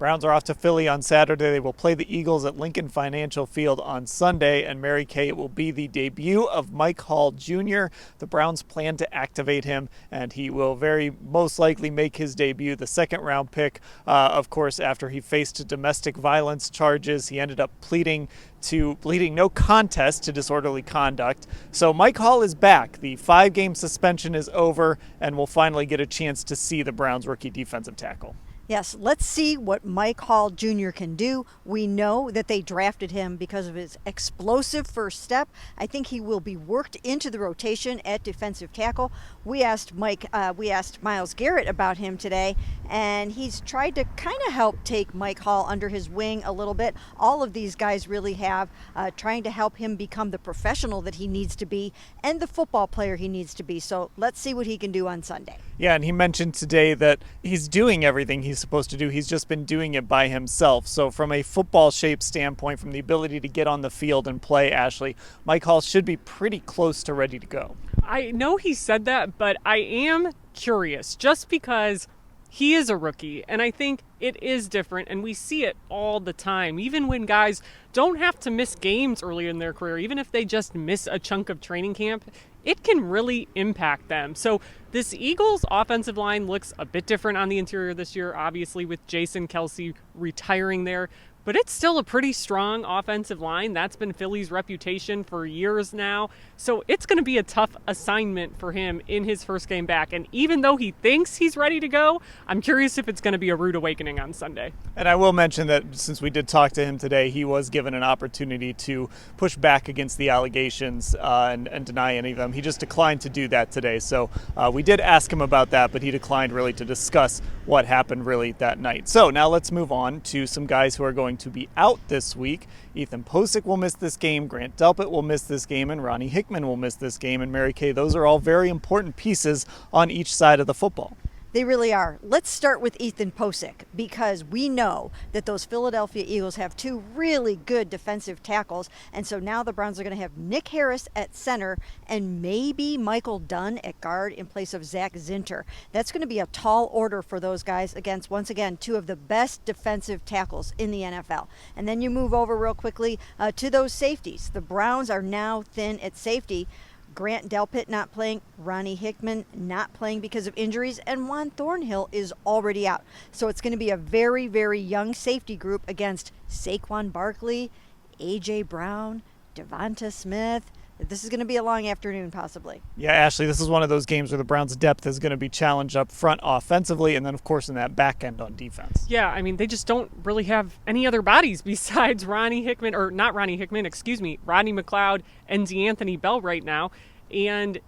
Browns are off to Philly on Saturday. They will play the Eagles at Lincoln Financial Field on Sunday. And Mary Kay, it will be the debut of Mike Hall Jr. The Browns plan to activate him, and he will very most likely make his debut, the second-round pick. Of course, after he faced domestic violence charges, he ended up pleading no contest to disorderly conduct. So Mike Hall is back. The 5-game suspension is over, and we'll finally get a chance to see the Browns rookie defensive tackle. Yes, let's see what Mike Hall Jr. can do. We know that they drafted him because of his explosive first step. I think he will be worked into the rotation at defensive tackle. We asked Myles Garrett about him today, and he's tried to kind of help take Mike Hall under his wing a little bit. All of these guys really have, trying to help him become the professional that he needs to be and the football player he needs to be. So let's see what he can do on Sunday. Yeah, and he mentioned today that he's doing everything he's supposed to do. He's just been doing it by himself. So from a football shape standpoint, from the ability to get on the field and play, Ashley, Mike Hall should be pretty close to ready to go. I know he said that, but I am curious just because he is a rookie, and I think it is different, and we see it all the time. Even when guys don't have to miss games early in their career, even if they just miss a chunk of training camp, it can really impact them. So this Eagles offensive line looks a bit different on the interior this year, obviously with Jason Kelce retiring there. But it's still a pretty strong offensive line. That's been Philly's reputation for years now. So it's going to be a tough assignment for him in his first game back. And even though he thinks he's ready to go, I'm curious if it's going to be a rude awakening on Sunday. And I will mention that since we did talk to him today, he was given an opportunity to push back against the allegations and deny any of them. He just declined to do that today. So we did ask him about that, but he declined really to discuss what happened really that night. So now let's move on to some guys who are going to be out this week. Ehtan Pocic will miss this game, Grant Delpit will miss this game, and Ronnie Hickman will miss this game. And Mary Kay, those are all very important pieces on each side of the football. They really are. Let's start with Ehtan Pocic, because we know that those Philadelphia Eagles have two really good defensive tackles, and so now the Browns are going to have Nick Harris at center and maybe Michael Dunn at guard in place of Zach Zinter. That's going to be a tall order for those guys against, once again, two of the best defensive tackles in the NFL. And then you move over real quickly to those safeties. The Browns are now thin at safety. Grant Delpit not playing, Ronnie Hickman not playing because of injuries, and Juan Thornhill is already out. So it's going to be a very, very young safety group against Saquon Barkley, A.J. Brown, Devonta Smith. This is going to be a long afternoon, possibly. Yeah, Ashley, this is one of those games where the Browns' depth is going to be challenged up front offensively, and then, of course, in that back end on defense. Yeah, I mean, they just don't really have any other bodies besides Ronnie McLeod and DeAnthony Bell right now. And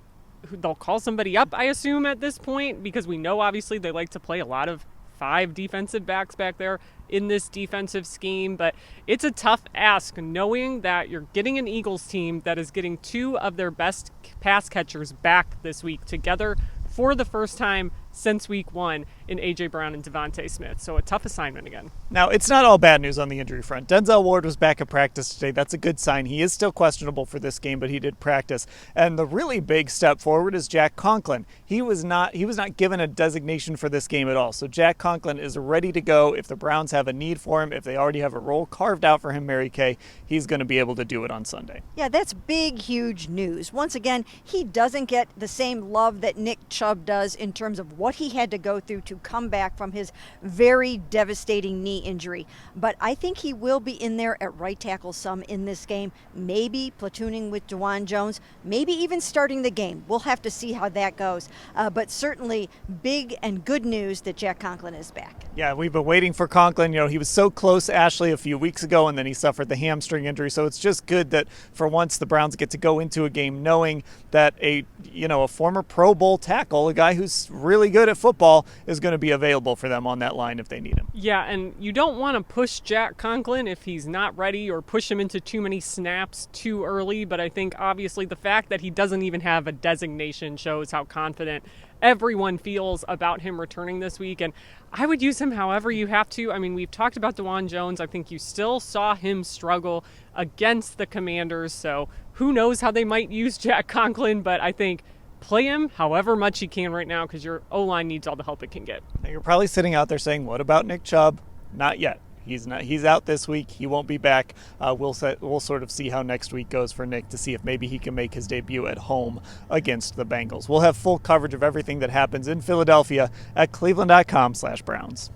they'll call somebody up, I assume, at this point, because we know, obviously, they like to play a lot of 5 defensive backs back there in this defensive scheme. But it's a tough ask knowing that you're getting an Eagles team that is getting 2 of their best pass catchers back this week together for the first time since week 1 in A.J. Brown and Devonta Smith. So a tough assignment again. Now, it's not all bad news on the injury front. Denzel Ward was back at practice today. That's a good sign. He is still questionable for this game, but he did practice. And the really big step forward is Jack Conklin. He was not given a designation for this game at all. So Jack Conklin is ready to go. If the Browns have a need for him, if they already have a role carved out for him, Mary Kay, he's going to be able to do it on Sunday. Yeah, that's big, huge news. Once again, he doesn't get the same love that Nick Chubb does in terms of what he had to go through to come back from his very devastating knee injury. But I think he will be in there at right tackle some in this game, maybe platooning with Dwan Jones, maybe even starting the game. We'll have to see how that goes. But certainly big and good news that Jack Conklin is back. Yeah, we've been waiting for Conklin. You know, he was so close, Ashley, a few weeks ago, and then he suffered the hamstring injury. So it's just good that for once the Browns get to go into a game knowing that a former Pro Bowl tackle, a guy who's really good at football, is going to be available for them on that line if they need him. Yeah, and you don't want to push Jack Conklin if he's not ready or push him into too many snaps too early. But I think obviously the fact that he doesn't even have a designation shows how confident everyone feels about him returning this week. And I would use him however you have to. I mean, we've talked about Dwan Jones. I think you still saw him struggle against the Commanders. So who knows how they might use Jack Conklin, but I think play him however much you can right now because your O-line needs all the help it can get. Now you're probably sitting out there saying, what about Nick Chubb? Not yet. He's not. He's out this week. He won't be back. We'll sort of see how next week goes for Nick to see if maybe he can make his debut at home against the Bengals. We'll have full coverage of everything that happens in Philadelphia at cleveland.com/Browns.